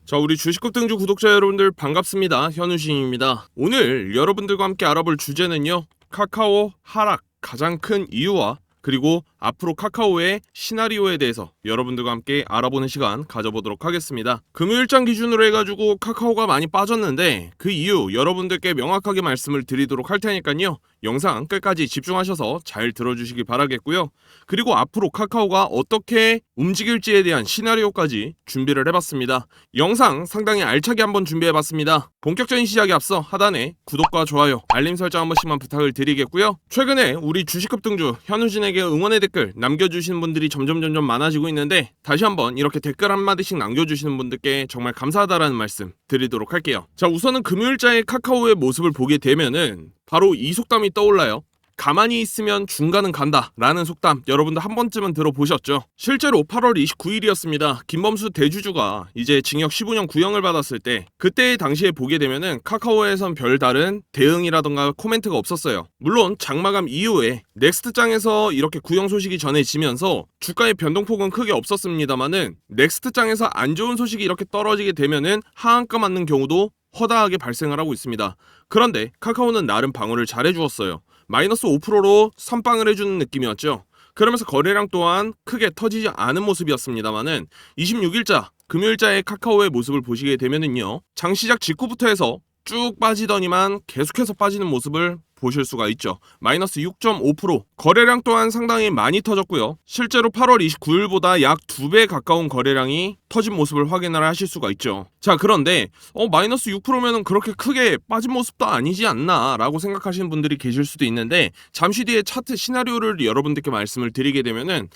자, 우리 주식급등주 구독자 여러분들 반갑습니다. 현우신입니다. 오늘 여러분들과 함께 알아볼 주제는요, 카카오 하락 가장 큰 이유와 그리고 앞으로 카카오의 시나리오에 대해서 여러분들과 함께 알아보는 시간 가져보도록 하겠습니다. 금요일장 기준으로 해가지고 카카오가 많이 빠졌는데 그 이유 여러분들께 명확하게 말씀을 드리도록 할 테니까요, 영상 끝까지 집중하셔서 잘 들어주시기 바라겠고요. 그리고 앞으로 카카오가 어떻게 움직일지에 대한 시나리오까지 준비를 해봤습니다. 영상 상당히 알차게 한번 준비해봤습니다. 본격적인 시작에 앞서 하단에 구독과 좋아요, 알림 설정 한 번씩만 부탁을 드리겠고요. 최근에 우리 주식급등주 현우진에게 응원의 댓글 남겨주시는 분들이 점점 많아지고 있는데, 다시 한번 이렇게 댓글 한마디씩 남겨주시는 분들께 정말 감사하다라는 말씀 드리도록 할게요. 자, 우선은 금요일자의 카카오의 모습을 보게 되면은 바로 이 속담이 떠올라요. 가만히 있으면 중간은 간다 라는 속담, 여러분들 한 번쯤은 들어보셨죠? 실제로 8월 29일이었습니다. 김범수 대주주가 이제 징역 15년 구형을 받았을 때, 그때 당시에 보게 되면은 카카오에선 별다른 대응이라던가 코멘트가 없었어요. 물론 장마감 이후에 넥스트장에서 이렇게 구형 소식이 전해지면서 주가의 변동폭은 크게 없었습니다만은, 넥스트장에서 안 좋은 소식이 이렇게 떨어지게 되면은 하한가 맞는 경우도 허다하게 발생을 하고 있습니다. 그런데 카카오는 나름 방어를 잘 해주었어요. 마이너스 5%로 선빵을 해주는 느낌이었죠. 그러면서 거래량 또한 크게 터지지 않은 모습이었습니다만은, 26일자 금요일자의 카카오의 모습을 보시게 되면은요, 장시작 직후부터 해서 쭉 빠지더니만 계속해서 빠지는 모습을 보실 수가 있죠. 마이너스 6.5%, 거래량 또한 상당히 많이 터졌고요. 실제로 8월 29일보다 약 2배 가까운 거래량이 터진 모습을 확인을 하실 수가 있죠. 자, 그런데 마이너스 6%면은 그렇게 크게 빠진 모습도 아니지 않나 라고 생각하시는 분들이 계실 수도 있는데, 잠시 뒤에 차트 시나리오를 여러분들께 말씀을 드리게 되면은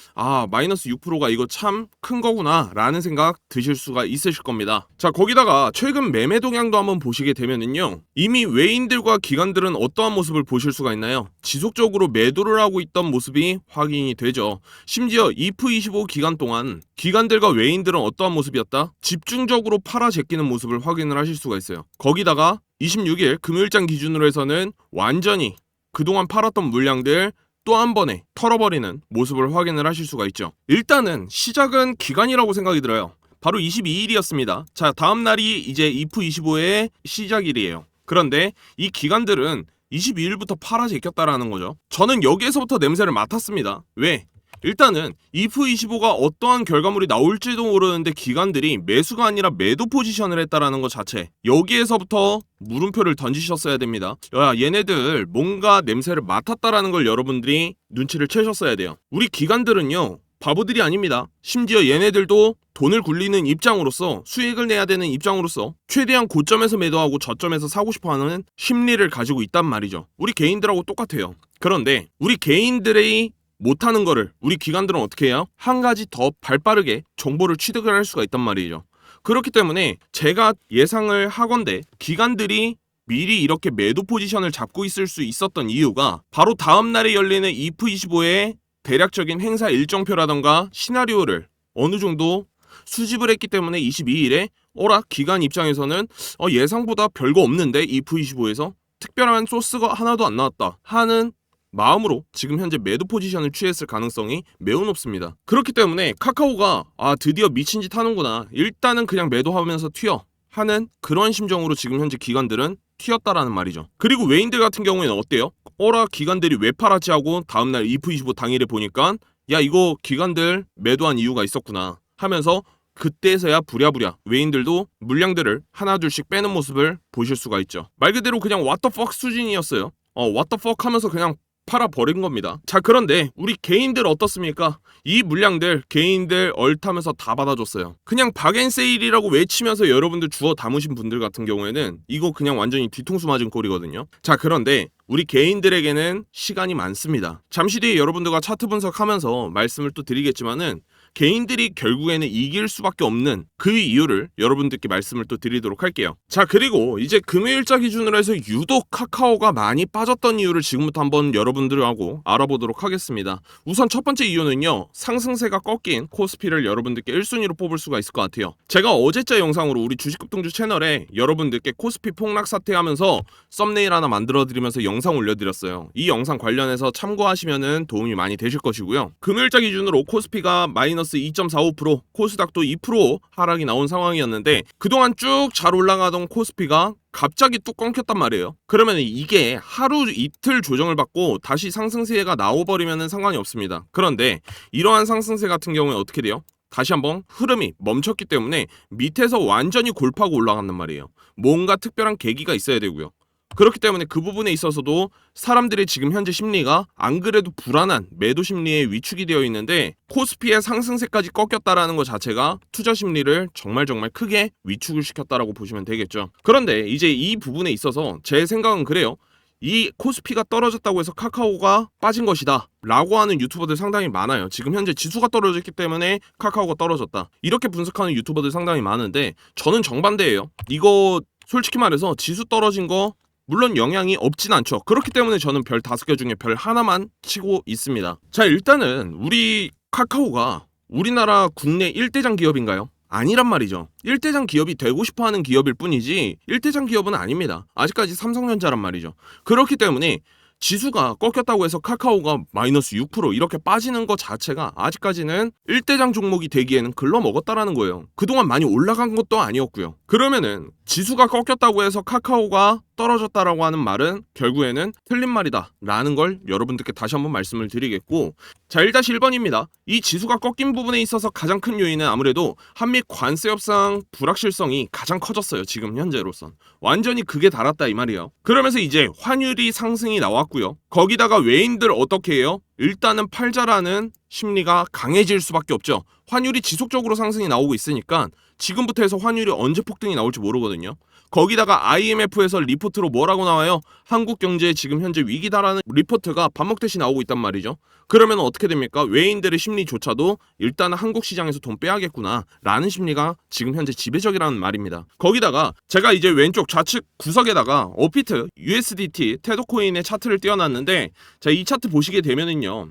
마이너스 6%가 이거 참 큰 거구나 라는 생각 드실 수가 있으실 겁니다. 자, 거기다가 최근 매매 동향도 한번 보시게 되면은요, 이미 외인들과 기관들은 어떠한 모습을 보실 수가 있나요? 지속적으로 매도를 하고 있던 모습이 확인이 되죠. 심지어 EF25 기간 동안 기관들과 외인들은 어떠한 모습이었다? 집중적으로 팔아 제끼는 모습을 확인을 하실 수가 있어요. 거기다가 26일 금요일장 기준으로 해서는 완전히 그동안 팔았던 물량들 또 한 번에 털어버리는 모습을 확인을 하실 수가 있죠. 일단은 시작은 기간이라고 생각이 들어요. 바로 22일이었습니다. 자, 다음 날이 이제 EF25의 시작일이에요. 그런데 이 기관들은 22일부터 팔아 제꼈다라는 거죠. 저는 여기에서부터 냄새를 맡았습니다. 왜? 일단은 EF25가 어떠한 결과물이 나올지도 모르는데 기관들이 매수가 아니라 매도 포지션을 했다라는 것 자체, 여기에서부터 물음표를 던지셨어야 됩니다. 야, 얘네들 뭔가 냄새를 맡았다라는 걸 여러분들이 눈치를 채셨어야 돼요. 우리 기관들은요, 바보들이 아닙니다. 심지어 얘네들도 돈을 굴리는 입장으로서, 수익을 내야 되는 입장으로서 최대한 고점에서 매도하고 저점에서 사고 싶어하는 심리를 가지고 있단 말이죠. 우리 개인들하고 똑같아요. 그런데 우리 개인들의 못하는 거를 우리 기관들은 어떻게 해요? 한 가지 더 발빠르게 정보를 취득을 할 수가 있단 말이죠. 그렇기 때문에 제가 예상을 하건대 기관들이 미리 이렇게 매도 포지션을 잡고 있을 수 있었던 이유가, 바로 다음날에 열리는 EF25의 대략적인 행사 일정표라던가 시나리오를 어느 정도 수집을 했기 때문에 22일에 기관 입장에서는 예상보다 별거 없는데 EF25에서 특별한 소스가 하나도 안 나왔다 하는 마음으로 지금 현재 매도 포지션을 취했을 가능성이 매우 높습니다. 그렇기 때문에 카카오가 드디어 미친 짓 하는구나, 일단은 그냥 매도하면서 튀어 하는 그런 심정으로 지금 현재 기관들은 튀었다라는 말이죠. 그리고 외인들 같은 경우에는 어때요? 기관들이 왜 팔았지 하고 다음날 EF25 당일에 보니까 야, 이거 기관들 매도한 이유가 있었구나 하면서 그때서야 부랴부랴 외인들도 물량들을 하나둘씩 빼는 모습을 보실 수가 있죠. 말 그대로 그냥 what the fuck 수준이었어요. what the fuck 하면서 그냥 팔아버린 겁니다. 자, 그런데 우리 개인들 어떻습니까? 이 물량들 개인들 얼타면서 다 받아줬어요. 그냥 박앤세일이라고 외치면서 여러분들 주워 담으신 분들 같은 경우에는 이거 그냥 완전히 뒤통수 맞은 꼴이거든요. 자, 그런데 우리 개인들에게는 시간이 많습니다. 잠시 뒤에 여러분들과 차트 분석하면서 말씀을 또 드리겠지만은, 개인들이 결국에는 이길 수밖에 없는 그 이유를 여러분들께 말씀을 또 드리도록 할게요. 자, 그리고 이제 금요일자 기준으로 해서 유독 카카오가 많이 빠졌던 이유를 지금부터 한번 여러분들하고 알아보도록 하겠습니다. 우선 첫 번째 이유는요, 상승세가 꺾인 코스피를 여러분들께 1순위로 뽑을 수가 있을 것 같아요. 제가 어제자 영상으로 우리 주식급등주 채널에 여러분들께 코스피 폭락 사태하면서 썸네일 하나 만들어드리면서 영상 올려드렸어요. 이 영상 관련해서 참고하시면 도움이 많이 되실 것이고요. 금요일자 기준으로 코스피가 마이너스 마이너스 2.45%, 코스닥도 2% 하락이 나온 상황이었는데 그동안 쭉 잘 올라가던 코스피가 갑자기 뚝 끊겼단 말이에요. 그러면 이게 하루 이틀 조정을 받고 다시 상승세가 나와버리면 상관이 없습니다. 그런데 이러한 상승세 같은 경우에 어떻게 돼요? 다시 한번 흐름이 멈췄기 때문에 밑에서 완전히 골파고 올라간단 말이에요. 뭔가 특별한 계기가 있어야 되고요. 그렇기 때문에 그 부분에 있어서도 사람들의 지금 현재 심리가 안 그래도 불안한 매도 심리에 위축이 되어 있는데 코스피의 상승세까지 꺾였다라는 것 자체가 투자 심리를 정말 크게 위축을 시켰다라고 보시면 되겠죠. 그런데 이제 이 부분에 있어서 제 생각은 그래요. 이 코스피가 떨어졌다고 해서 카카오가 빠진 것이다 라고 하는 유튜버들 상당히 많아요. 지금 현재 지수가 떨어졌기 때문에 카카오가 떨어졌다 이렇게 분석하는 유튜버들 상당히 많은데 저는 정반대예요. 이거 솔직히 말해서 지수 떨어진 거 물론 영향이 없진 않죠. 그렇기 때문에 저는 별 5개 중에 별 하나만 치고 있습니다. 자, 일단은 우리 카카오가 우리나라 국내 1대장 기업인가요? 아니란 말이죠. 1대장 기업이 되고 싶어하는 기업일 뿐이지 1대장 기업은 아닙니다. 아직까지 삼성전자란 말이죠. 그렇기 때문에 지수가 꺾였다고 해서 카카오가 마이너스 6% 이렇게 빠지는 것 자체가 아직까지는 1대장 종목이 되기에는 글러먹었다라는 거예요. 그동안 많이 올라간 것도 아니었고요. 그러면은 지수가 꺾였다고 해서 카카오가 떨어졌다라고 하는 말은 결국에는 틀린 말이다 라는 걸 여러분들께 다시 한번 말씀을 드리겠고, 자 1-1번입니다. 이 지수가 꺾인 부분에 있어서 가장 큰 요인은 아무래도 한미 관세 협상 불확실성이 가장 커졌어요. 지금 현재로선 완전히 극에 달았다 이 말이에요. 그러면서 이제 환율이 상승이 나왔고요. 거기다가 외인들 어떻게 해요? 일단은 팔자라는 심리가 강해질 수밖에 없죠. 환율이 지속적으로 상승이 나오고 있으니까 지금부터 해서 환율이 언제 폭등이 나올지 모르거든요. 거기다가 IMF에서 리포트로 뭐라고 나와요? 한국 경제에 지금 현재 위기다라는 리포트가 밥 먹듯이 나오고 있단 말이죠. 그러면 어떻게 됩니까? 외인들의 심리조차도 일단은 한국 시장에서 돈 빼야겠구나 라는 심리가 지금 현재 지배적이라는 말입니다. 거기다가 제가 이제 왼쪽 좌측 구석에다가 업비트 USDT 테더코인의 차트를 띄워놨는데, 자 이 차트 보시게 되면은요,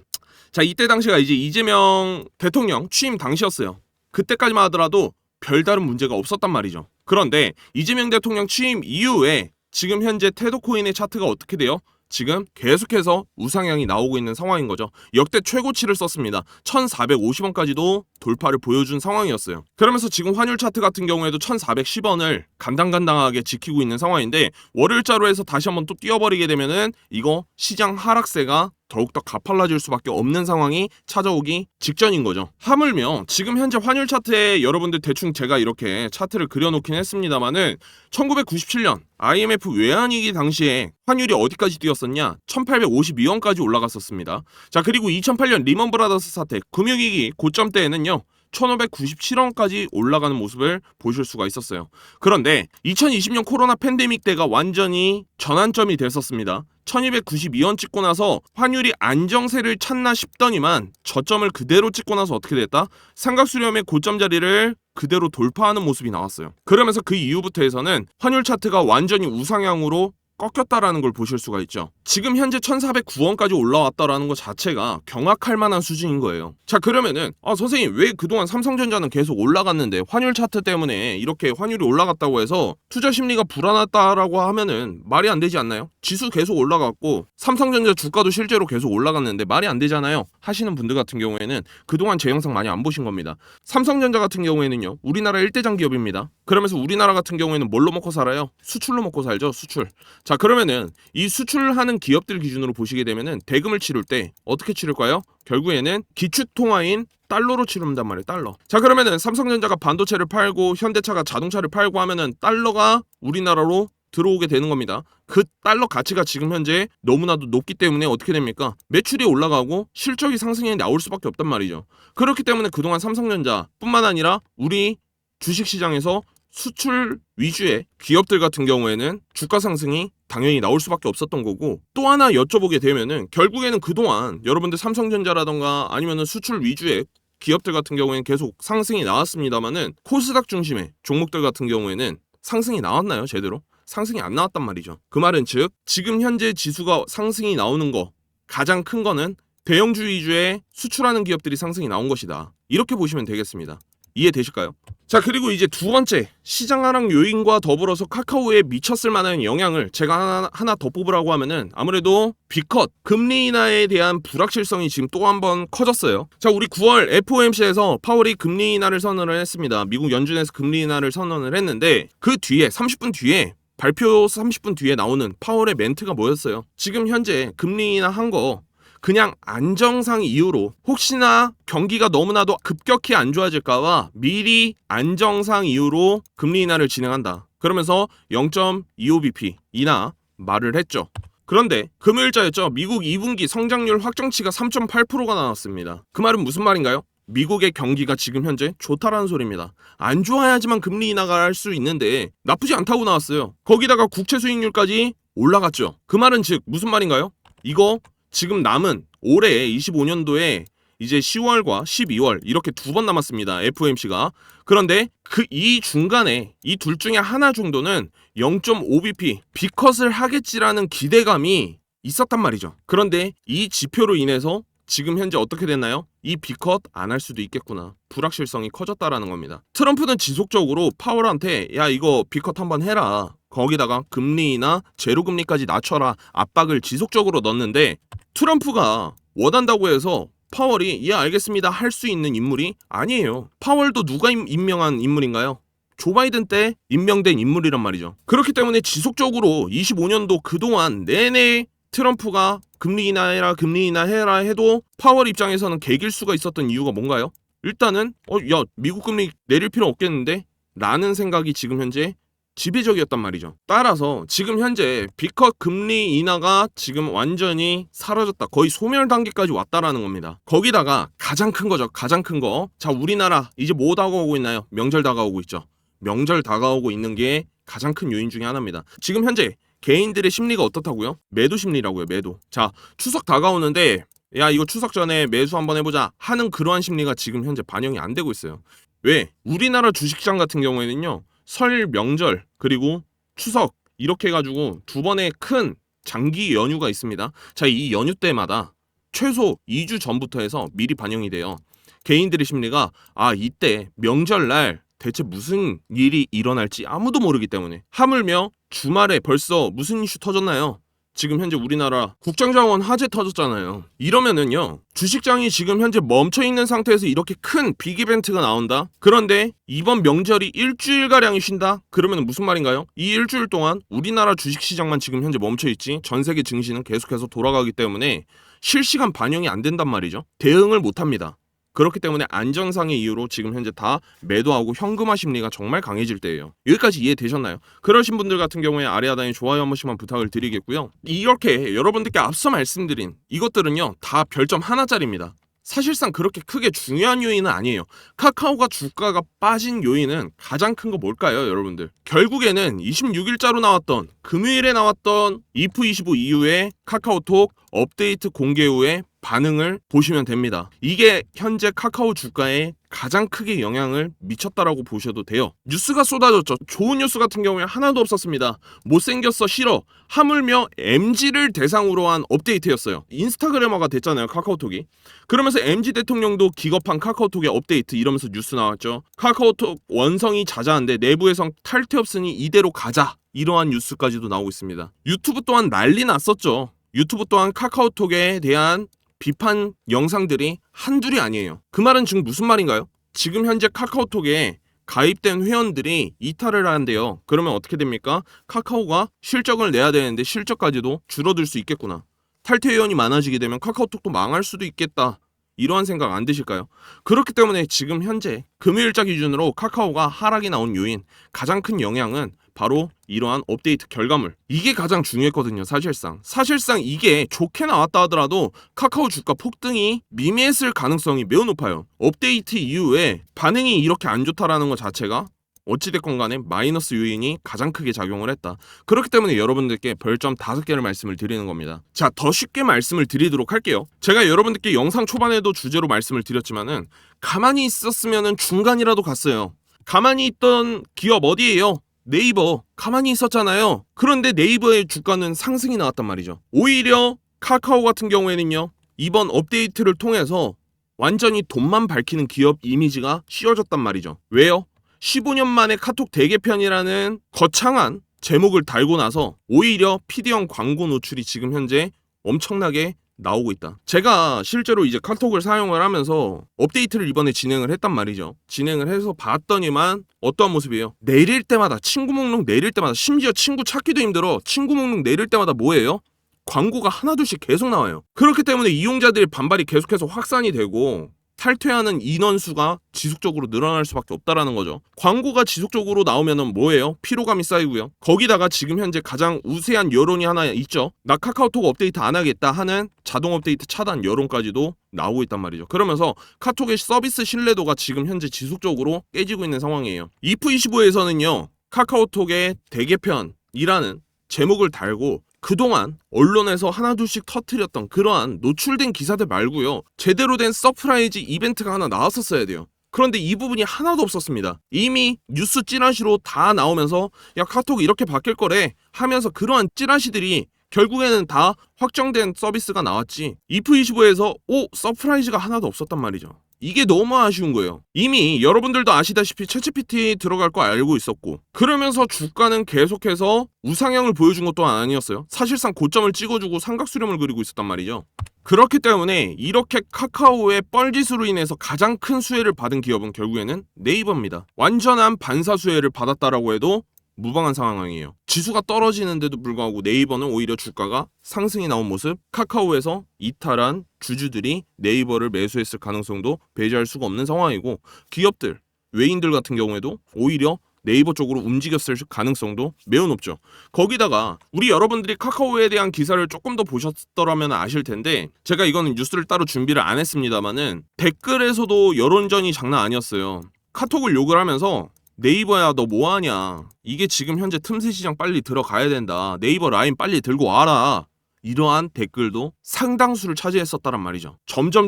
자 이때 당시가 이제 이재명 대통령 취임 당시였어요. 그때까지만 하더라도 별다른 문제가 없었단 말이죠. 그런데 이재명 대통령 취임 이후에 지금 현재 테더코인의 차트가 어떻게 돼요? 지금 계속해서 우상향이 나오고 있는 상황인 거죠. 역대 최고치를 썼습니다. 1450원까지도 돌파를 보여준 상황이었어요. 그러면서 지금 환율 차트 같은 경우에도 1410원을 간당간당하게 지키고 있는 상황인데, 월요일자로 해서 다시 한번 또 뛰어버리게 되면은 이거 시장 하락세가 더욱더 가팔라질 수밖에 없는 상황이 찾아오기 직전인 거죠. 하물며 지금 현재 환율 차트에 여러분들 대충 제가 이렇게 차트를 그려놓긴 했습니다만은 1997년 IMF 외환위기 당시에 환율이 어디까지 뛰었었냐? 1852원까지 올라갔었습니다. 자 그리고 2008년 리먼 브라더스 사태 금융위기 고점 때에는요 1597원까지 올라가는 모습을 보실 수가 있었어요. 그런데 2020년 코로나 팬데믹 때가 완전히 전환점이 됐었습니다. 1292원 찍고 나서 환율이 안정세를 찾나 싶더니만 저점을 그대로 찍고 나서 어떻게 됐다? 삼각수렴의 고점 자리를 그대로 돌파하는 모습이 나왔어요. 그러면서 그 이후부터 해서는 환율 차트가 완전히 우상향으로 꺾였다라는 걸 보실 수가 있죠. 지금 현재 1409원까지 올라왔다라는 것 자체가 경악할 만한 수준인 거예요. 자 그러면은 선생님 왜 그동안 삼성전자는 계속 올라갔는데 환율 차트 때문에 이렇게 환율이 올라갔다고 해서 투자 심리가 불안하다라고 하면은 말이 안 되지 않나요? 지수 계속 올라갔고 삼성전자 주가도 실제로 계속 올라갔는데 말이 안 되잖아요 하시는 분들 같은 경우에는 그동안 제 영상 많이 안 보신 겁니다. 삼성전자 같은 경우에는요 우리나라 1대장 기업입니다. 그러면서 우리나라 같은 경우에는 뭘로 먹고 살아요? 수출로 먹고 살죠. 수출. 자 그러면은 이 수출하는 기업들 기준으로 보시게 되면은 대금을 치를 때 어떻게 치를까요? 결국에는 기축통화인 달러로 치른단 말이에요. 달러. 자 그러면은 삼성전자가 반도체를 팔고 현대차가 자동차를 팔고 하면은 달러가 우리나라로 들어오게 되는 겁니다. 그 달러 가치가 지금 현재 너무나도 높기 때문에 어떻게 됩니까? 매출이 올라가고 실적이 상승이 나올 수밖에 없단 말이죠. 그렇기 때문에 그동안 삼성전자뿐만 아니라 우리 주식시장에서 수출 위주의 기업들 같은 경우에는 주가 상승이 당연히 나올 수밖에 없었던 거고, 또 하나 여쭤보게 되면은 결국에는 그동안 여러분들 삼성전자라던가 아니면은 수출 위주의 기업들 같은 경우에는 계속 상승이 나왔습니다만은 코스닥 중심의 종목들 같은 경우에는 상승이 나왔나요? 제대로? 상승이 안 나왔단 말이죠. 그 말은 즉 지금 현재 지수가 상승이 나오는 거 가장 큰 거는 대형주 위주의 수출하는 기업들이 상승이 나온 것이다. 이렇게 보시면 되겠습니다. 이해되실까요? 자, 그리고 이제 두 번째 시장 하락 요인과 더불어서 카카오에 미쳤을 만한 영향을 제가 하나 더 뽑으라고 하면은 아무래도 B컷 금리 인하에 대한 불확실성이 지금 또 한 번 커졌어요. 자, 우리 9월 FOMC에서 파월이 금리 인하를 선언을 했습니다. 미국 연준에서 금리 인하를 선언을 했는데 그 뒤에 30분 뒤에 발표 30분 뒤에 나오는 파월의 멘트가 뭐였어요? 지금 현재 금리 인하 한 거 그냥 안정상 이유로 혹시나 경기가 너무나도 급격히 안 좋아질까봐 미리 안정상 이유로 금리 인하를 진행한다. 그러면서 0.25bp 인하 말을 했죠. 그런데 금요일자였죠. 미국 2분기 성장률 확정치가 3.8%가 나왔습니다. 그 말은 무슨 말인가요? 미국의 경기가 지금 현재 좋다라는 소리입니다. 안 좋아야지만 금리 인하가 할 수 있는데 나쁘지 않다고 나왔어요. 거기다가 국채 수익률까지 올라갔죠. 그 말은 즉 무슨 말인가요? 이거 지금 남은 올해 25년도에 이제 10월과 12월 이렇게 두 번 남았습니다. FOMC가. 그런데 이 중간에 이 둘 중에 하나 정도는 0.5bp B컷을 하겠지라는 기대감이 있었단 말이죠. 그런데 이 지표로 인해서 지금 현재 어떻게 됐나요? 이 B컷 안 할 수도 있겠구나. 불확실성이 커졌다라는 겁니다. 트럼프는 지속적으로 파월한테 야 이거 B컷 한번 해라. 거기다가 금리나 제로금리까지 낮춰라. 압박을 지속적으로 넣는데 트럼프가 원한다고 해서 파월이 예 알겠습니다 할 수 있는 인물이 아니에요. 파월도 누가 임명한 인물인가요? 조 바이든 때 임명된 인물이란 말이죠. 그렇기 때문에 지속적으로 25년도 그동안 내내 트럼프가 금리 인하해라 금리 인하해라 해도 파월 입장에서는 개길 수가 있었던 이유가 뭔가요? 일단은 야 미국 금리 내릴 필요 없겠는데? 라는 생각이 지금 현재 지배적이었단 말이죠. 따라서 지금 현재 B컷 금리 인하가 지금 완전히 사라졌다. 거의 소멸 단계까지 왔다라는 겁니다. 거기다가 가장 큰 거죠. 가장 큰 거. 자, 우리나라 이제 뭐 다가오고 있나요? 명절 다가오고 있죠. 명절 다가오고 있는 게 가장 큰 요인 중에 하나입니다. 지금 현재 개인들의 심리가 어떻다고요? 매도 심리라고요. 매도. 자, 추석 다가오는데 야 이거 추석 전에 매수 한번 해보자 하는 그러한 심리가 지금 현재 반영이 안 되고 있어요. 왜? 우리나라 주식시장 같은 경우에는요. 설 명절 그리고 추석 이렇게 해가지고 두 번의 큰 장기 연휴가 있습니다. 자, 이 연휴 때마다 최소 2주 전부터 해서 미리 반영이 돼요. 개인들의 심리가 이때 명절날 대체 무슨 일이 일어날지 아무도 모르기 때문에 하물며 주말에 벌써 무슨 이슈 터졌나요? 지금 현재 우리나라 국정자원 화재 터졌잖아요. 이러면은요 주식장이 지금 현재 멈춰있는 상태에서 이렇게 큰 빅이벤트가 나온다? 그런데 이번 명절이 일주일가량이 쉰다? 그러면 무슨 말인가요? 이 일주일 동안 우리나라 주식시장만 지금 현재 멈춰있지 전세계 증시는 계속해서 돌아가기 때문에 실시간 반영이 안 된단 말이죠. 대응을 못합니다. 그렇기 때문에 안정상의 이유로 지금 현재 다 매도하고 현금화 심리가 정말 강해질 때예요. 여기까지 이해되셨나요? 그러신 분들 같은 경우에 아래 하단에 좋아요 한 번씩만 부탁을 드리겠고요. 이렇게 여러분들께 앞서 말씀드린 이것들은요 다 별점 하나짜리입니다. 사실상 그렇게 크게 중요한 요인은 아니에요. 카카오가 주가가 빠진 요인은 가장 큰 거 뭘까요, 여러분들? 결국에는 26일자로 나왔던 금요일에 나왔던 if25 이후에 카카오톡 업데이트 공개 후에 반응을 보시면 됩니다. 이게 현재 카카오 주가에 가장 크게 영향을 미쳤다라고 보셔도 돼요. 뉴스가 쏟아졌죠. 좋은 뉴스 같은 경우에 하나도 없었습니다. 못생겼어 싫어. 하물며 MZ를 대상으로 한 업데이트였어요. 인스타그래머가 됐잖아요, 카카오톡이. 그러면서 MZ 대통령도 기겁한 카카오톡의 업데이트 이러면서 뉴스 나왔죠. 카카오톡 원성이 자자한데 내부에선 탈퇴 없으니 이대로 가자. 이러한 뉴스까지도 나오고 있습니다. 유튜브 또한 난리 났었죠. 유튜브 또한 카카오톡에 대한 비판 영상들이 한둘이 아니에요. 그 말은 지금 무슨 말인가요? 지금 현재 카카오톡에 가입된 회원들이 이탈을 하는데요. 그러면 어떻게 됩니까? 카카오가 실적을 내야 되는데 실적까지도 줄어들 수 있겠구나. 탈퇴 회원이 많아지게 되면 카카오톡도 망할 수도 있겠다. 이러한 생각 안 드실까요? 그렇기 때문에 지금 현재 금요일자 기준으로 카카오가 하락이 나온 요인 가장 큰 영향은 바로 이러한 업데이트 결과물. 이게 가장 중요했거든요. 사실상 이게 좋게 나왔다 하더라도 카카오 주가 폭등이 미미했을 가능성이 매우 높아요. 업데이트 이후에 반응이 이렇게 안 좋다라는 것 자체가 어찌됐건 간에 마이너스 요인이 가장 크게 작용을 했다. 그렇기 때문에 여러분들께 별점 5개를 말씀을 드리는 겁니다. 자, 더 쉽게 말씀을 드리도록 할게요. 제가 여러분들께 영상 초반에도 주제로 말씀을 드렸지만은 가만히 있었으면은 중간이라도 갔어요. 가만히 있던 기업 어디예요? 네이버. 가만히 있었잖아요. 그런데 네이버의 주가는 상승이 나왔단 말이죠. 오히려 카카오 같은 경우에는요. 이번 업데이트를 통해서 완전히 돈만 밝히는 기업 이미지가 씌워졌단 말이죠. 왜요? 15년 만에 카톡 대개편이라는 거창한 제목을 달고 나서 오히려 PD형 광고 노출이 지금 현재 엄청나게 나오고 있다. 제가 실제로 이제 카톡을 사용을 하면서 업데이트를 이번에 진행을 했단 말이죠. 진행을 해서 봤더니만 어떠한 모습이에요? 내릴 때마다 친구 목록 내릴 때마다 심지어 친구 찾기도 힘들어. 친구 목록 내릴 때마다 뭐예요? 광고가 하나둘씩 계속 나와요. 그렇기 때문에 이용자들의 반발이 계속해서 확산이 되고 탈퇴하는 인원수가 지속적으로 늘어날 수밖에 없다라는 거죠. 광고가 지속적으로 나오면은 뭐예요? 피로감이 쌓이고요. 거기다가 지금 현재 가장 우세한 여론이 하나 있죠. 나 카카오톡 업데이트 안 하겠다 하는 자동 업데이트 차단 여론까지도 나오고 있단 말이죠. 그러면서 카톡의 서비스 신뢰도가 지금 현재 지속적으로 깨지고 있는 상황이에요. 이프25에서는요. 카카오톡의 대개편이라는 제목을 달고 그동안 언론에서 하나둘씩 터뜨렸던 그러한 노출된 기사들 말고요. 제대로 된 서프라이즈 이벤트가 하나 나왔었어야 돼요. 그런데 이 부분이 하나도 없었습니다. 이미 뉴스 찌라시로 다 나오면서 야 카톡 이렇게 바뀔 거래 하면서 그러한 찌라시들이 결국에는 다 확정된 서비스가 나왔지 이프25에서 서프라이즈가 하나도 없었단 말이죠. 이게 너무 아쉬운 거예요. 이미 여러분들도 아시다시피 챗GPT 들어갈 거 알고 있었고 그러면서 주가는 계속해서 우상향을 보여준 것도 아니었어요. 사실상 고점을 찍어주고 삼각수렴을 그리고 있었단 말이죠. 그렇기 때문에 이렇게 카카오의 뻘짓으로 인해서 가장 큰 수혜를 받은 기업은 결국에는 네이버입니다. 완전한 반사 수혜를 받았다라고 해도 무방한 상황이에요. 지수가 떨어지는데도 불구하고 네이버는 오히려 주가가 상승이 나온 모습, 카카오에서 이탈한 주주들이 네이버를 매수했을 가능성도 배제할 수가 없는 상황이고 기업들, 외인들 같은 경우에도 오히려 네이버 쪽으로 움직였을 가능성도 매우 높죠. 거기다가 우리 여러분들이 카카오에 대한 기사를 조금 더 보셨더라면 아실 텐데 제가 이거는 뉴스를 따로 준비를 안 했습니다만은 댓글에서도 여론전이 장난 아니었어요. 카톡을 욕을 하면서 네이버야 너 뭐하냐, 이게 지금 현재 틈새 시장 빨리 들어가야 된다, 네이버 라인 빨리 들고 와라, 이러한 댓글도 상당수를 차지했었다란 말이죠. 점점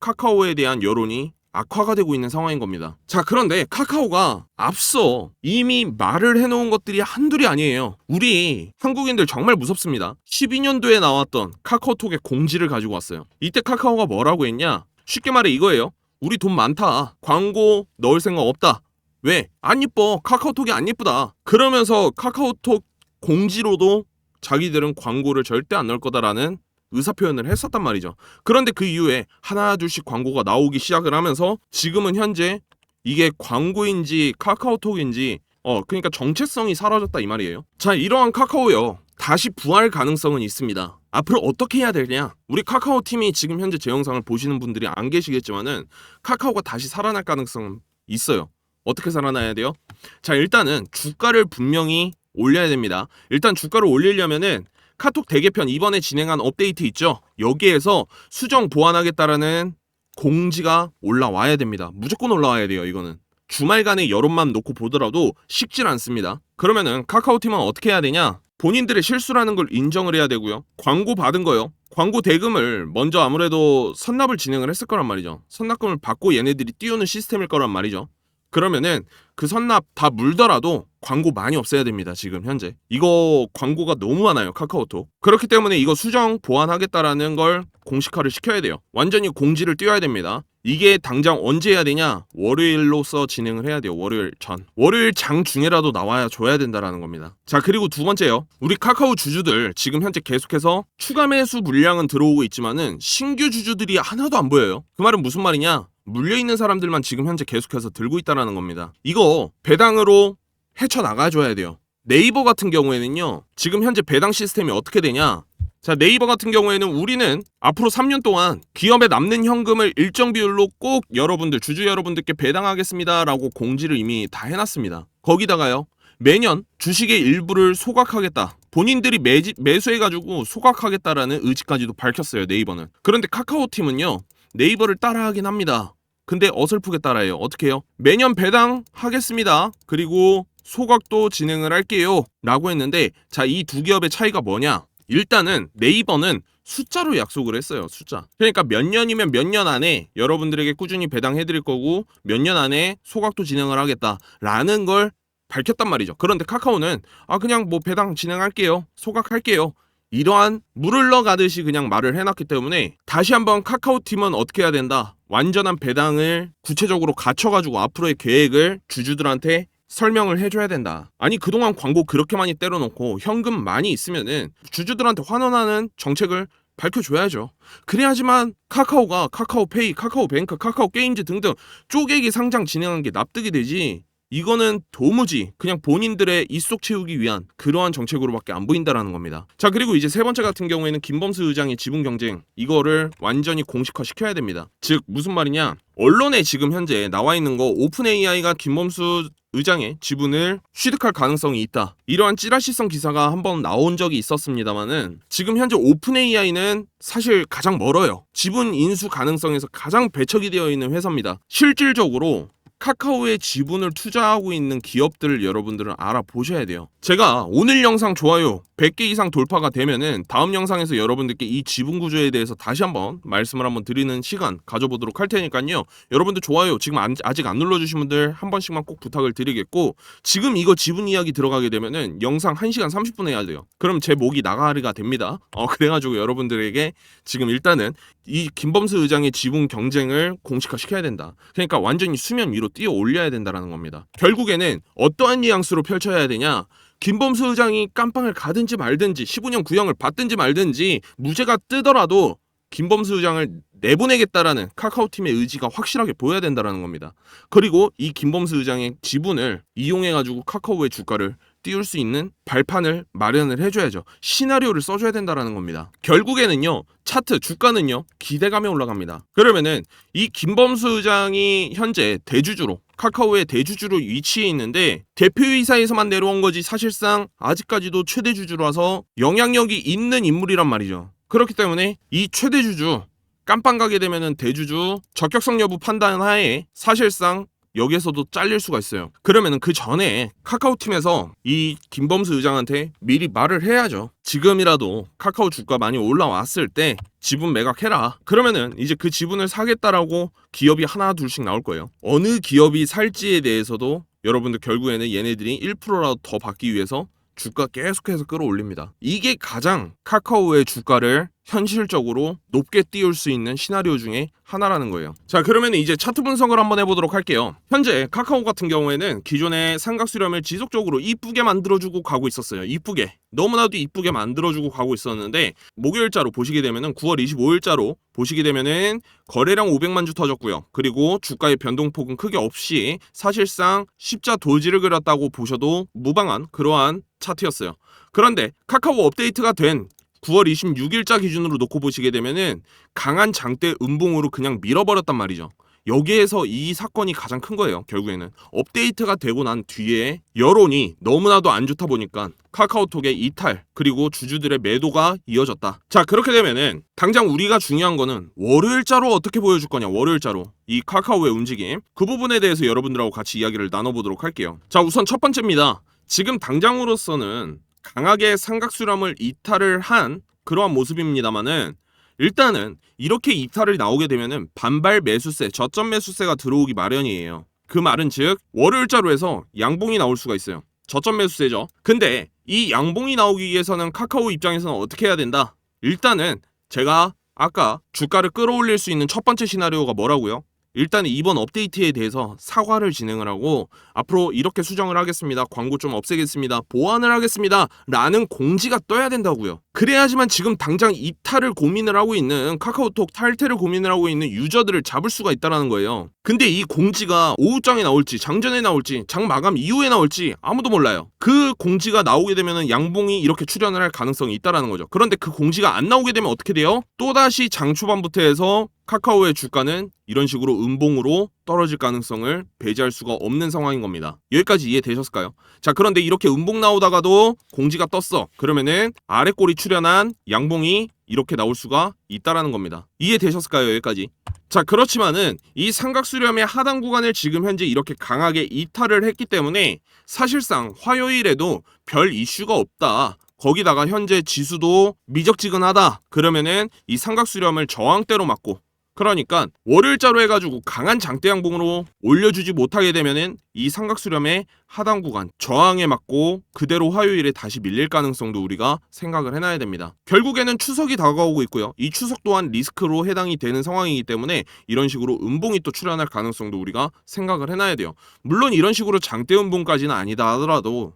카카오에 대한 여론이 악화가 되고 있는 상황인 겁니다. 자, 그런데 카카오가 앞서 이미 말을 해놓은 것들이 한둘이 아니에요. 우리 한국인들 정말 무섭습니다. 12년도에 나왔던 카카오톡의 공지를 가지고 왔어요. 이때 카카오가 뭐라고 했냐, 쉽게 말해 이거예요. 우리 돈 많다, 광고 넣을 생각 없다. 왜? 안 이뻐. 카카오톡이 안 이쁘다. 그러면서 카카오톡 공지로도 자기들은 광고를 절대 안 넣을 거다라는 의사표현을 했었단 말이죠. 그런데 그 이후에 하나 둘씩 광고가 나오기 시작을 하면서 지금은 현재 이게 광고인지 카카오톡인지 그러니까 정체성이 사라졌다 이 말이에요. 자, 이러한 카카오요, 다시 부활 가능성은 있습니다. 앞으로 어떻게 해야 되냐? 우리 카카오 팀이 지금 현재 제 영상을 보시는 분들이 안 계시겠지만은 카카오가 다시 살아날 가능성은 있어요. 어떻게 살아나야 돼요? 자, 일단은 주가를 분명히 올려야 됩니다. 일단 주가를 올리려면은 카톡 대개편 이번에 진행한 업데이트 있죠? 여기에서 수정 보완하겠다라는 공지가 올라와야 됩니다. 무조건 올라와야 돼요. 이거는 주말간의 여론만 놓고 보더라도 식질 않습니다. 그러면은 카카오팀은 어떻게 해야 되냐? 본인들의 실수라는 걸 인정을 해야 되고요. 광고 받은 거요, 광고 대금을 먼저 아무래도 선납을 진행을 했을 거란 말이죠. 선납금을 받고 얘네들이 띄우는 시스템일 거란 말이죠. 그러면은 그 선납 다 물더라도 광고 많이 없애야 됩니다. 지금 현재 이거 광고가 너무 많아요, 카카오톡. 그렇기 때문에 이거 수정 보완하겠다라는 걸 공식화를 시켜야 돼요. 완전히 공지를 띄워야 됩니다. 이게 당장 언제 해야 되냐? 월요일로서 진행을 해야 돼요. 월요일 장 중에라도 나와야 줘야 된다라는 겁니다. 자, 그리고 두 번째요, 우리 카카오 주주들 지금 현재 계속해서 추가 매수 물량은 들어오고 있지만은 신규 주주들이 하나도 안 보여요. 그 말은 무슨 말이냐? 물려있는 사람들만 지금 현재 계속해서 들고 있다라는 겁니다. 이거 배당으로 헤쳐나가줘야 돼요. 네이버 같은 경우에는요, 지금 현재 배당 시스템이 어떻게 되냐? 자, 네이버 같은 경우에는 우리는 앞으로 3년 동안 기업에 남는 현금을 일정 비율로 꼭 여러분들, 주주 여러분들께 배당하겠습니다 라고 공지를 이미 다 해놨습니다. 거기다가요, 매년 주식의 일부를 소각하겠다, 본인들이 매수해가지고 소각하겠다라는 의지까지도 밝혔어요, 네이버는. 그런데 카카오팀은요, 네이버를 따라하긴 합니다. 근데 어설프게 따라해요. 어떻게 해요? 매년 배당하겠습니다, 그리고 소각도 진행을 할게요 라고 했는데, 자, 이 두 기업의 차이가 뭐냐? 일단은 네이버는 숫자로 약속을 했어요. 숫자. 그러니까 몇 년이면 몇 년 안에 여러분들에게 꾸준히 배당해드릴 거고 몇 년 안에 소각도 진행을 하겠다라는 걸 밝혔단 말이죠. 그런데 카카오는 그냥 뭐 배당 진행할게요, 소각할게요, 이러한 물을 넣어가듯이 그냥 말을 해놨기 때문에 다시 한번 카카오팀은 어떻게 해야 된다, 완전한 배당을 구체적으로 갖춰가지고 앞으로의 계획을 주주들한테 설명을 해줘야 된다. 아니 그동안 광고 그렇게 많이 때려놓고 현금 많이 있으면은 주주들한테 환원하는 정책을 밝혀줘야죠. 그래야지만 카카오가 카카오페이, 카카오뱅크, 카카오게임즈 등등 쪼개기 상장 진행한 게 납득이 되지, 이거는 도무지 그냥 본인들의 입속 채우기 위한 그러한 정책으로밖에 안 보인다라는 겁니다. 자, 그리고 이제 세 번째 같은 경우에는 김범수 의장의 지분 경쟁, 이거를 완전히 공식화 시켜야 됩니다. 즉 무슨 말이냐, 언론에 지금 현재 나와 있는 거 오픈 AI가 김범수 의장의 지분을 취득할 가능성이 있다, 이러한 찌라시성 기사가 한번 나온 적이 있었습니다만은 지금 현재 오픈 AI는 사실 가장 멀어요. 지분 인수 가능성에서 가장 배척이 되어 있는 회사입니다. 실질적으로 카카오에 지분을 투자하고 있는 기업들을 여러분들은 알아보셔야 돼요. 제가 오늘 영상 좋아요 100개 이상 돌파가 되면은 다음 영상에서 여러분들께 이 지분 구조에 대해서 다시 한번 말씀을 한번 드리는 시간 가져보도록 할 테니까요. 여러분들 좋아요 지금 아직 안 눌러주신 분들 한 번씩만 꼭 부탁을 드리겠고, 지금 이거 지분 이야기 들어가게 되면은 영상 1시간 30분 해야 돼요. 그럼 제 목이 나가리가 됩니다. 그래가지고 여러분들에게 지금 일단은 이 김범수 의장의 지분 경쟁을 공식화 시켜야 된다. 그러니까 완전히 수면 위로 띄어 올려야 된다라는 겁니다. 결국에는 어떠한 뉘앙스로 펼쳐야 되냐, 김범수 의장이 깜빵을 가든지 말든지 15년 구형을 받든지 말든지 무죄가 뜨더라도 김범수 의장을 내보내겠다라는 카카오팀의 의지가 확실하게 보여야 된다라는 겁니다. 그리고 이 김범수 의장의 지분을 이용해가지고 카카오의 주가를 띄울 수 있는 발판을 마련을 해줘야죠. 시나리오를 써줘야 된다라는 겁니다. 결국에는요, 차트 주가는요 기대감에 올라갑니다. 그러면은 이 김범수 의장이 현재 대주주로, 카카오의 대주주로 위치해 있는데 대표이사에서만 내려온 거지 사실상 아직까지도 최대 주주라서 영향력이 있는 인물이란 말이죠. 그렇기 때문에 이 최대 주주 깜빵 가게 되면은 대주주 적격성 여부 판단 하에 사실상 여기에서도 잘릴 수가 있어요. 그러면은 그 전에 카카오팀에서 이 김범수 의장한테 미리 말을 해야죠. 지금이라도 카카오 주가 많이 올라왔을 때 지분 매각해라. 그러면은 이제 그 지분을 사겠다라고 기업이 하나 둘씩 나올 거예요. 어느 기업이 살지에 대해서도 여러분들 결국에는 얘네들이 1%라도 더 받기 위해서 주가 계속해서 끌어올립니다. 이게 가장 카카오의 주가를 현실적으로 높게 띄울 수 있는 시나리오 중에 하나라는 거예요. 자, 그러면 이제 차트 분석을 한번 해보도록 할게요. 현재 카카오 같은 경우에는 기존의 삼각수렴을 지속적으로 이쁘게 만들어주고 가고 있었어요. 이쁘게, 너무나도 이쁘게 만들어주고 가고 있었는데 목요일자로 보시게 되면은 9월 25일자로 보시게 되면은 거래량 500만 주 터졌고요. 그리고 주가의 변동폭은 크게 없이 사실상 십자 도지를 그렸다고 보셔도 무방한 그러한 차트였어요. 그런데 카카오 업데이트가 된 9월 26일자 기준으로 놓고 보시게 되면은 강한 장대 음봉으로 그냥 밀어버렸단 말이죠. 여기에서 이 사건이 가장 큰 거예요. 결국에는 업데이트가 되고 난 뒤에 여론이 너무나도 안 좋다 보니까 카카오톡의 이탈 그리고 주주들의 매도가 이어졌다. 자, 그렇게 되면은 당장 우리가 중요한 거는 월요일자로 어떻게 보여줄 거냐, 월요일자로 이 카카오의 움직임, 그 부분에 대해서 여러분들하고 같이 이야기를 나눠보도록 할게요. 자, 우선 첫 번째입니다. 지금 당장으로서는 강하게 삼각수렴을 이탈을 한 그러한 모습입니다만은 일단은 이렇게 이탈을 나오게 되면은 반발 매수세, 저점 매수세가 들어오기 마련이에요. 그 말은 즉 월요일자로 해서 양봉이 나올 수가 있어요. 저점 매수세죠. 근데 이 양봉이 나오기 위해서는 카카오 입장에서는 어떻게 해야 된다? 일단은 제가 아까 주가를 끌어올릴 수 있는 첫 번째 시나리오가 뭐라고요? 일단 이번 업데이트에 대해서 사과를 진행을 하고 앞으로 이렇게 수정을 하겠습니다. 광고 좀 없애겠습니다. 보완을 하겠습니다. 라는 공지가 떠야 된다고요. 그래야지만 지금 당장 이탈을 고민을 하고 있는, 카카오톡 탈퇴를 고민을 하고 있는 유저들을 잡을 수가 있다는 거예요. 근데 이 공지가 오후장에 나올지 장전에 나올지 장 마감 이후에 나올지 아무도 몰라요. 그 공지가 나오게 되면 양봉이 이렇게 출현을 할 가능성이 있다는 거죠. 그런데 그 공지가 안 나오게 되면 어떻게 돼요? 또다시 장 초반부터 해서 카카오의 주가는 이런 식으로 음봉으로 떨어질 가능성을 배제할 수가 없는 상황인 겁니다. 여기까지 이해되셨을까요? 자, 그런데 이렇게 음봉 나오다가도 공지가 떴어. 그러면은 아래 꼬리 출현한 양봉이 이렇게 나올 수가 있다라는 겁니다. 이해되셨을까요? 여기까지. 자, 그렇지만은 이 삼각수렴의 하단 구간을 지금 현재 이렇게 강하게 이탈을 했기 때문에 사실상 화요일에도 별 이슈가 없다. 거기다가 현재 지수도 미적지근하다. 그러면은 이 삼각수렴을 저항대로 맞고 그러니까 월요일자로 해가지고 강한 장대 양봉으로 올려주지 못하게 되면은 이 삼각수렴의 하단 구간 저항에 맞고 그대로 화요일에 다시 밀릴 가능성도 우리가 생각을 해놔야 됩니다. 결국에는 추석이 다가오고 있고요. 이 추석 또한 리스크로 해당이 되는 상황이기 때문에 이런 식으로 음봉이 또 출현할 가능성도 우리가 생각을 해놔야 돼요. 물론 이런 식으로 장대 음봉까지는 아니다 하더라도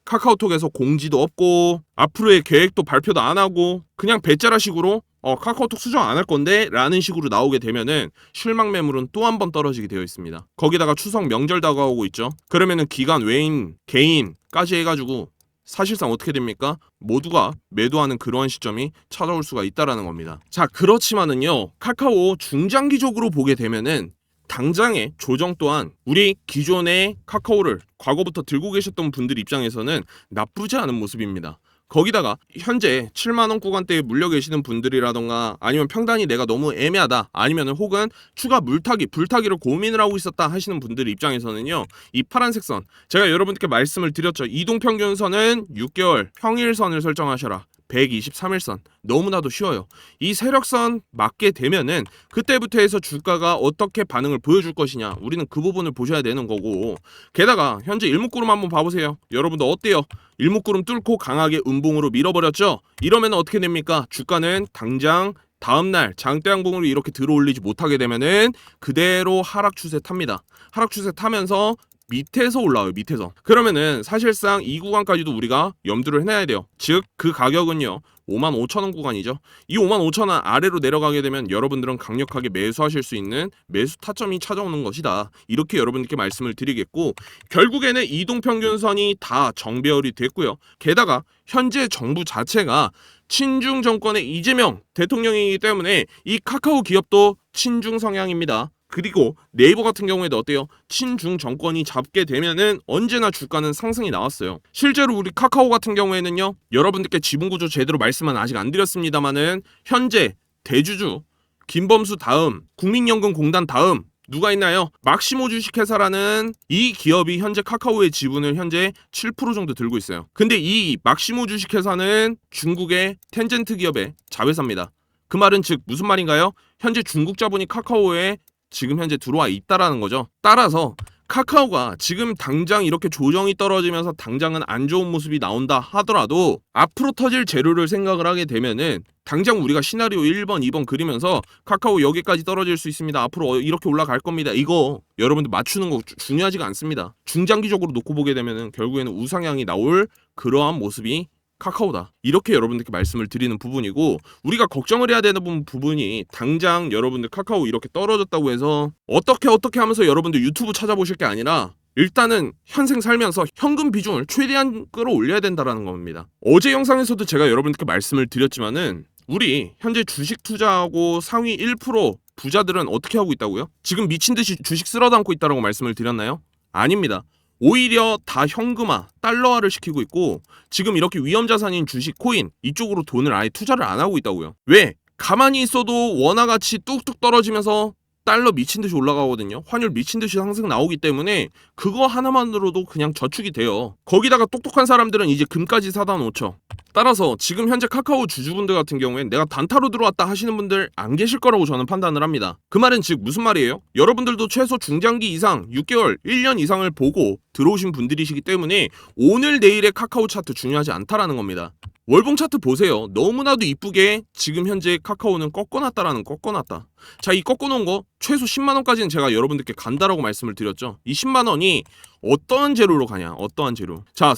카카오톡에서 공지도 없고 앞으로의 계획도 발표도 안 하고 그냥 배짜라식으로 카카오톡 수정 안 할 건데 라는 식으로 나오게 되면은 실망 매물은 또 한 번 떨어지게 되어 있습니다. 거기다가 추석 명절 다가오고 있죠. 그러면은 기관 외인 개인까지 해가지고 사실상 어떻게 됩니까? 모두가 매도하는 그러한 시점이 찾아올 수가 있다라는 겁니다. 자, 그렇지만은요, 카카오 중장기적으로 보게 되면은 당장의 조정 또한 우리 기존의 카카오를 과거부터 들고 계셨던 분들 입장에서는 나쁘지 않은 모습입니다. 거기다가 현재 7만원 구간대에 물려 계시는 분들이라던가 아니면 평단이 내가 너무 애매하다 아니면 혹은 추가 불타기를 고민을 하고 있었다 하시는 분들 입장에서는요, 이 파란색 선 제가 여러분께 말씀을 드렸죠. 이동평균선은 6개월 평일선을 설정하셔라. 123일선 너무나도 쉬워요. 이 세력선 맞게 되면은 그때부터 해서 주가가 어떻게 반응을 보여줄 것이냐, 우리는 그 부분을 보셔야 되는 거고, 게다가 현재 일목구름 한번 봐보세요. 여러분들 어때요? 일목구름 뚫고 강하게 음봉으로 밀어버렸죠? 이러면 어떻게 됩니까? 주가는 당장 다음날 장대양봉으로 이렇게 들어올리지 못하게 되면은 그대로 하락 추세 탑니다. 하락 추세 타면서 밑에서 올라와요. 밑에서. 그러면은 사실상 이 구간까지도 우리가 염두를 해놔야 돼요. 즉 그 가격은요 55,000원 구간이죠. 이 55,000원 아래로 내려가게 되면 여러분들은 강력하게 매수하실 수 있는 매수 타점이 찾아오는 것이다. 이렇게 여러분들께 말씀을 드리겠고, 결국에는 이동평균선이 다 정배열이 됐고요. 게다가 현재 정부 자체가 친중 정권의 이재명 대통령이기 때문에 이 카카오 기업도 친중 성향입니다. 그리고 네이버 같은 경우에도 어때요? 친중 정권이 잡게 되면은 언제나 주가는 상승이 나왔어요. 실제로 우리 카카오 같은 경우에는요, 여러분들께 지분구조 제대로 말씀은 아직 안 드렸습니다만은 현재 대주주 김범수 다음 국민연금공단 다음 누가 있나요? 막시모 주식회사라는 이 기업이 현재 카카오의 지분을 현재 7% 정도 들고 있어요. 근데 이 막시모 주식회사는 중국의 텐젠트 기업의 자회사입니다. 그 말은 즉 무슨 말인가요? 현재 중국 자본이 카카오에 지금 현재 들어와 있다라는 거죠. 따라서 카카오가 지금 당장 이렇게 조정이 떨어지면서 당장은 안 좋은 모습이 나온다 하더라도 앞으로 터질 재료를 생각을 하게 되면은 당장 우리가 시나리오 1번, 2번 그리면서 카카오 여기까지 떨어질 수 있습니다. 앞으로 이렇게 올라갈 겁니다. 이거 여러분들 맞추는 거 중요하지가 않습니다. 중장기적으로 놓고 보게 되면은 결국에는 우상향이 나올 그러한 모습이 카카오다. 이렇게 여러분들께 말씀을 드리는 부분이고, 우리가 걱정을 해야 되는 부분이 당장 여러분들 카카오 이렇게 떨어졌다고 해서 어떻게 하면서 여러분들 유튜브 찾아보실 게 아니라 일단은 현생 살면서 현금 비중을 최대한 끌어올려야 된다는 겁니다. 어제 영상에서도 제가 여러분들께 말씀을 드렸지만은 우리 현재 주식 투자하고 상위 1% 부자들은 어떻게 하고 있다고요? 지금 미친듯이 주식 쓸어 담고 있다고 말씀을 드렸나요? 아닙니다. 오히려 다 현금화, 달러화를 시키고 있고 지금 이렇게 위험자산인 주식, 코인 이쪽으로 돈을 아예 투자를 안 하고 있다고요. 왜? 가만히 있어도 원화 가치 뚝뚝 떨어지면서 달러 미친듯이 올라가거든요. 환율 미친듯이 상승 나오기 때문에 그거 하나만으로도 그냥 저축이 돼요. 거기다가 똑똑한 사람들은 이제 금까지 사다 놓죠. 따라서 지금 현재 카카오 주주분들 같은 경우엔 내가 단타로 들어왔다 하시는 분들 안 계실 거라고 저는 판단을 합니다. 그 말은 즉 무슨 말이에요? 여러분들도 최소 중장기 이상 6개월, 1년 이상을 보고 들어오신 분들이시기 때문에 오늘 내일의 카카오 차트 중요하지 않다라는 겁니다. 월봉 차트 보세요. 너무나도 이쁘게 지금 현재 카카오는 꺾어놨다라는 꺾어놨다. 자, 이 꺾어놓은 거 최소 10만원까지는 제가 여러분들께 간다라고 말씀을 드렸죠. 이 10만원이 어떠한 재료로 가냐, 어떠한 재료. 자,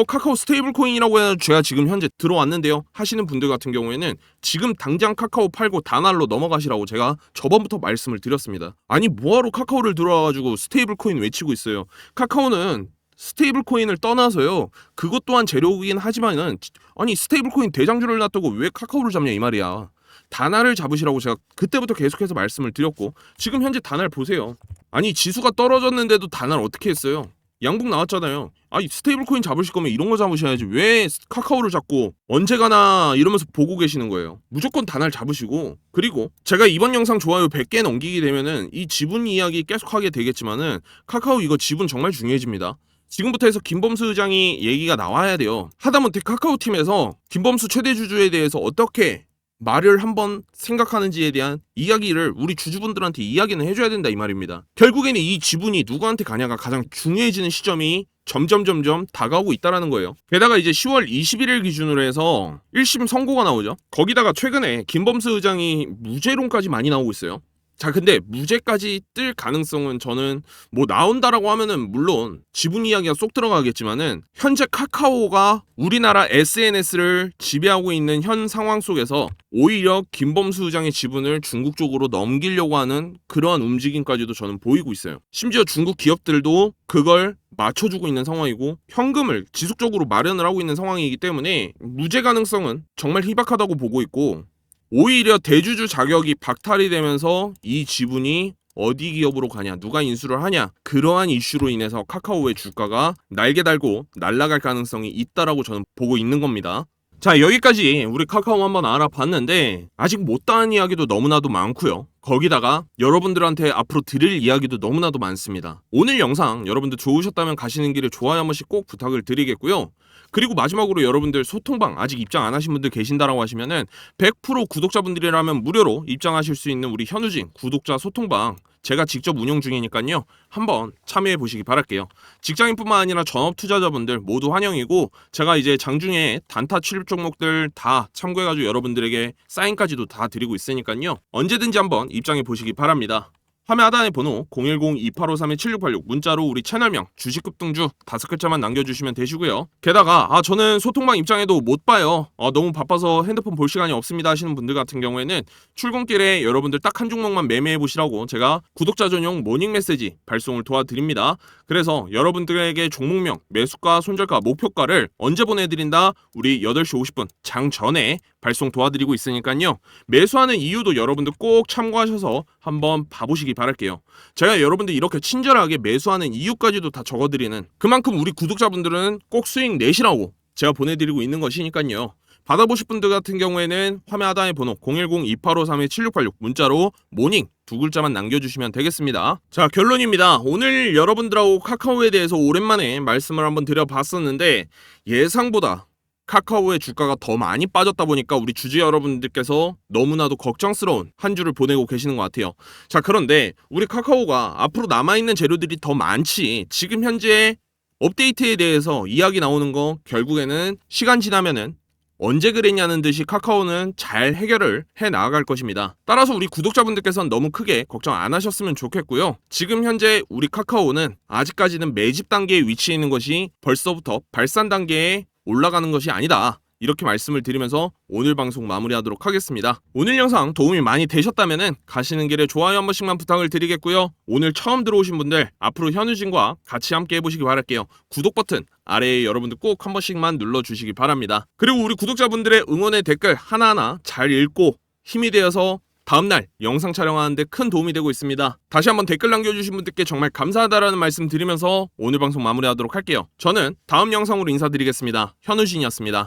카카오 스테이블 코인이라고 해서 제가 지금 현재 들어왔는데요 하시는 분들 같은 경우에는 지금 당장 카카오 팔고 다날로 넘어가시라고 제가 저번부터 말씀을 드렸습니다. 아니 뭐하러 카카오를 들어와가지고 스테이블 코인 외치고 있어요. 카카오는 스테이블 코인을 떠나서요, 그것 또한 재료이긴 하지만은 아니 스테이블 코인 대장주를 놔두고 왜 카카오를 잡냐 이 말이야. 다날을 잡으시라고 제가 그때부터 계속해서 말씀을 드렸고, 지금 현재 다날 보세요. 아니 지수가 떨어졌는데도 다날 어떻게 했어요? 양봉 나왔잖아요. 아니 스테이블 코인 잡으실 거면 이런 거 잡으셔야지 왜 카카오를 잡고 언제 가나 이러면서 보고 계시는 거예요. 무조건 다날 잡으시고, 그리고 제가 이번 영상 좋아요 100개 넘기게 되면은 이 지분 이야기 계속 하게 되겠지만은 카카오 이거 지분 정말 중요해집니다. 지금부터 해서 김범수 의장이 얘기가 나와야 돼요. 하다못해 카카오 팀에서 김범수 최대 주주에 대해서 어떻게 말을 한번 생각하는지에 대한 이야기를 우리 주주분들한테 이야기는 해줘야 된다 이 말입니다. 결국에는 이 지분이 누구한테 가냐가 가장 중요해지는 시점이 점점 다가오고 있다라는 거예요. 게다가 이제 10월 21일 기준으로 해서 1심 선고가 나오죠. 거기다가 최근에 김범수 의장이 무죄론까지 많이 나오고 있어요. 자, 근데 무죄까지 뜰 가능성은 저는 뭐 나온다라고 하면은 물론 지분 이야기가 쏙 들어가겠지만은 현재 카카오가 우리나라 SNS를 지배하고 있는 현 상황 속에서 오히려 김범수 의장의 지분을 중국 쪽으로 넘기려고 하는 그러한 움직임까지도 저는 보이고 있어요. 심지어 중국 기업들도 그걸 맞춰주고 있는 상황이고 현금을 지속적으로 마련을 하고 있는 상황이기 때문에 무죄 가능성은 정말 희박하다고 보고 있고, 오히려 대주주 자격이 박탈이 되면서 이 지분이 어디 기업으로 가냐, 누가 인수를 하냐, 그러한 이슈로 인해서 카카오의 주가가 날개 달고 날아갈 가능성이 있다라고 저는 보고 있는 겁니다. 자, 여기까지 우리 카카오 한번 알아봤는데 아직 못다한 이야기도 너무나도 많고요. 거기다가 여러분들한테 앞으로 드릴 이야기도 너무나도 많습니다. 오늘 영상 여러분들 좋으셨다면 가시는 길에 좋아요 한 번씩 꼭 부탁을 드리겠고요. 그리고 마지막으로 여러분들 소통방 아직 입장 안 하신 분들 계신다라고 하시면은 100% 구독자분들이라면 무료로 입장하실 수 있는 우리 현우진 구독자 소통방 제가 직접 운영 중이니까요. 한번 참여해 보시기 바랄게요. 직장인뿐만 아니라 전업 투자자분들 모두 환영이고, 제가 이제 장중에 단타 출입 종목들 다 참고해가지고 여러분들에게 사인까지도 다 드리고 있으니까요. 언제든지 한번 입장해 보시기 바랍니다. 화면 하단에 번호 010-2853-7686 문자로 우리 채널명, 주식급등주 5글자만 남겨주시면 되시고요. 게다가 저는 소통방 입장에도 못 봐요. 너무 바빠서 핸드폰 볼 시간이 없습니다 하시는 분들 같은 경우에는 출근길에 여러분들 딱 한 종목만 매매해 보시라고 제가 구독자 전용 모닝 메시지 발송을 도와드립니다. 그래서 여러분들에게 종목명, 매수가, 손절가, 목표가를 언제 보내드린다? 우리 8시 50분 장 전에 발송 도와드리고 있으니까요. 매수하는 이유도 여러분들 꼭 참고하셔서 한번 봐보시기 바랄게요. 제가 여러분들 이렇게 친절하게 매수하는 이유까지도 다 적어드리는, 그만큼 우리 구독자분들은 꼭 수익 내시라고 제가 보내드리고 있는 것이니까요. 받아보실 분들 같은 경우에는 화면 하단에 번호 010-2853-7686 문자로 모닝 2글자만 남겨주시면 되겠습니다. 자, 결론입니다. 오늘 여러분들하고 카카오에 대해서 오랜만에 말씀을 한번 드려봤었는데 예상보다 카카오의 주가가 더 많이 빠졌다 보니까 우리 주주 여러분들께서 너무나도 걱정스러운 한 주를 보내고 계시는 것 같아요. 자, 그런데 우리 카카오가 앞으로 남아있는 재료들이 더 많지, 지금 현재 업데이트에 대해서 이야기 나오는 거 결국에는 시간 지나면은 언제 그랬냐는 듯이 카카오는 잘 해결을 해 나아갈 것입니다. 따라서 우리 구독자분들께서는 너무 크게 걱정 안 하셨으면 좋겠고요. 지금 현재 우리 카카오는 아직까지는 매집 단계에 위치해 있는 것이 벌써부터 발산 단계에 올라가는 것이 아니다, 이렇게 말씀을 드리면서 오늘 방송 마무리하도록 하겠습니다. 오늘 영상 도움이 많이 되셨다면 가시는 길에 좋아요 한 번씩만 부탁을 드리겠고요. 오늘 처음 들어오신 분들 앞으로 현우진과 같이 함께 해보시기 바랄게요. 구독 버튼 아래에 여러분들 꼭 한 번씩만 눌러주시기 바랍니다. 그리고 우리 구독자분들의 응원의 댓글 하나하나 잘 읽고 힘이 되어서 다음날 영상 촬영하는데 큰 도움이 되고 있습니다. 다시 한번 댓글 남겨주신 분들께 정말 감사하다라는 말씀 드리면서 오늘 방송 마무리하도록 할게요. 저는 다음 영상으로 인사드리겠습니다. 현우진이었습니다.